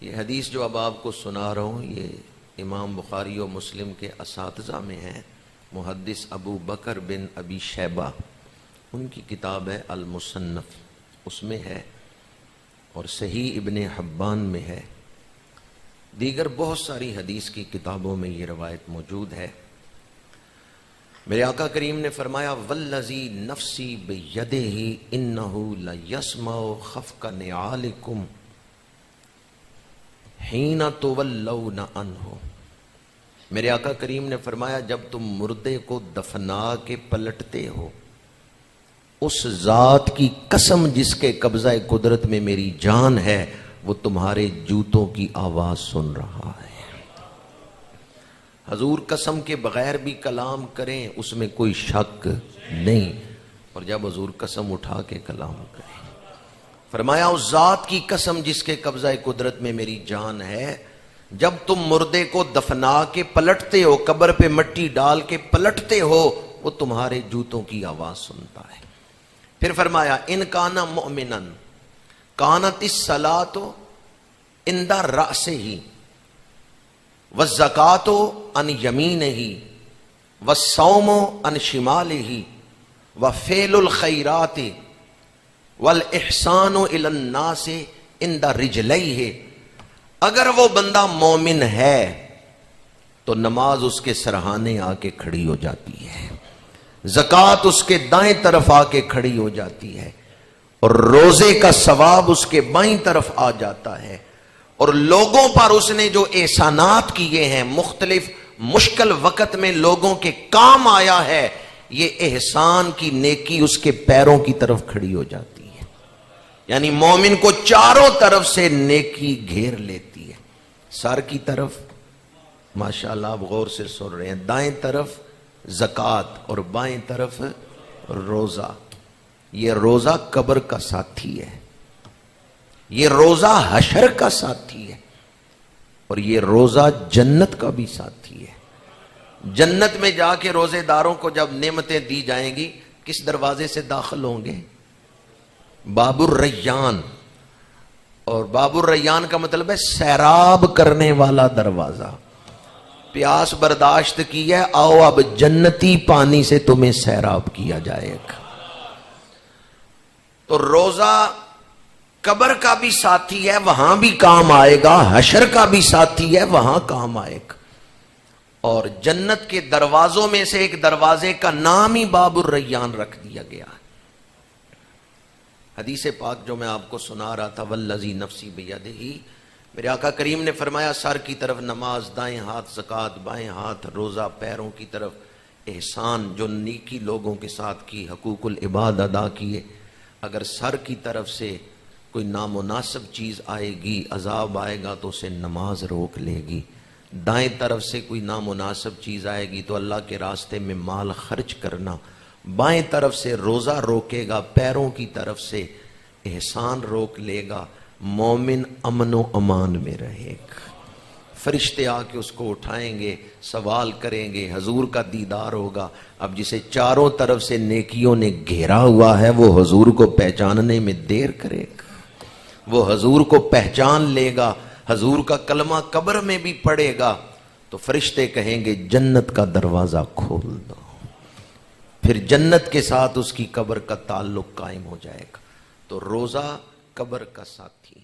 یہ حدیث جو اب آپ کو سنا رہا ہوں یہ امام بخاری و مسلم کے اساتذہ میں ہے، محدث ابو بکر بن ابی شیبہ، ان کی کتاب ہے المصنف، اس میں ہے، اور صحیح ابن حبان میں ہے، دیگر بہت ساری حدیث کی کتابوں میں یہ روایت موجود ہے۔ میرے آقا کریم نے فرمایا والذی نفسی بیدہ انہ لیسمع خفق نعالکم حین تولون عنہ۔ میرے آقا کریم نے فرمایا جب تم مردے کو دفنا کے پلٹتے ہو، اس ذات کی قسم جس کے قبضہ قدرت میں میری جان ہے، وہ تمہارے جوتوں کی آواز سن رہا ہے۔ حضور قسم کے بغیر بھی کلام کریں اس میں کوئی شک نہیں، اور جب حضور قسم اٹھا کے کلام کریں، فرمایا اس ذات کی قسم جس کے قبضہ قدرت میں میری جان ہے، جب تم مردے کو دفنا کے پلٹتے ہو، قبر پہ مٹی ڈال کے پلٹتے ہو، وہ تمہارے جوتوں کی آواز سنتا ہے۔ پھر فرمایا ان کانا مؤمنا کانت الصلاۃ عند رأسہ والزکاۃ عن یمینہ والصوم عن شمالہ وفعل الخیرات والاحسان الی الناس عند رجلیہ۔ اگر وہ بندہ مومن ہے تو نماز اس کے سرہانے آ کے کھڑی ہو جاتی ہے، زکوٰۃ اس کے دائیں طرف آ کے کھڑی ہو جاتی ہے، اور روزے کا ثواب اس کے بائیں طرف آ جاتا ہے، اور لوگوں پر اس نے جو احسانات کیے ہیں، مختلف مشکل وقت میں لوگوں کے کام آیا ہے، یہ احسان کی نیکی اس کے پیروں کی طرف کھڑی ہو جاتی ہے۔ یعنی مومن کو چاروں طرف سے نیکی گھیر لیتی ہے، سر کی طرف ماشاءاللہ آپ غور سے سن رہے ہیں، دائیں طرف زکوٰۃ اور بائیں طرف روزہ۔ یہ روزہ قبر کا ساتھی ہے، یہ روزہ حشر کا ساتھی ہے، اور یہ روزہ جنت کا بھی ساتھی ہے۔ جنت میں جا کے روزے داروں کو جب نعمتیں دی جائیں گی، کس دروازے سے داخل ہوں گے؟ باب الریان، اور باب الریان کا مطلب ہے سیراب کرنے والا دروازہ۔ پیاس برداشت کی ہے، آؤ اب جنتی پانی سے تمہیں سیراب کیا جائے گا۔ تو روزہ قبر کا بھی ساتھی ہے، وہاں بھی کام آئے گا، حشر کا بھی ساتھی ہے، وہاں کام آئے گا، اور جنت کے دروازوں میں سے ایک دروازے کا نام ہی باب الریان رکھ دیا گیا ہے۔ حدیث پاک جو میں آپ کو سنا رہا تھا والذی نفسی بیدہ، میرے آقا کریم نے فرمایا سر کی طرف نماز، دائیں ہاتھ زکوٰۃ، بائیں ہاتھ روزہ، پیروں کی طرف احسان، جو نیکی لوگوں کے ساتھ کی، حقوق العباد ادا کیے۔ اگر سر کی طرف سے کوئی نامناسب چیز آئے گی، عذاب آئے گا، تو اسے نماز روک لے گی۔ دائیں طرف سے کوئی نامناسب چیز آئے گی تو اللہ کے راستے میں مال خرچ کرنا، بائیں طرف سے روزہ روکے گا، پیروں کی طرف سے احسان روک لے گا، مومن امن و امان میں رہے گا۔ فرشتے آ کے اس کو اٹھائیں گے، سوال کریں گے، حضور کا دیدار ہوگا۔ اب جسے چاروں طرف سے نیکیوں نے گھیرا ہوا ہے، وہ حضور کو پہچاننے میں دیر کرے گا، وہ حضور کو پہچان لے گا، حضور کا کلمہ قبر میں بھی پڑے گا، تو فرشتے کہیں گے جنت کا دروازہ کھول دو، پھر جنت کے ساتھ اس کی قبر کا تعلق قائم ہو جائے گا۔ تو روزہ قبر کا ساتھی۔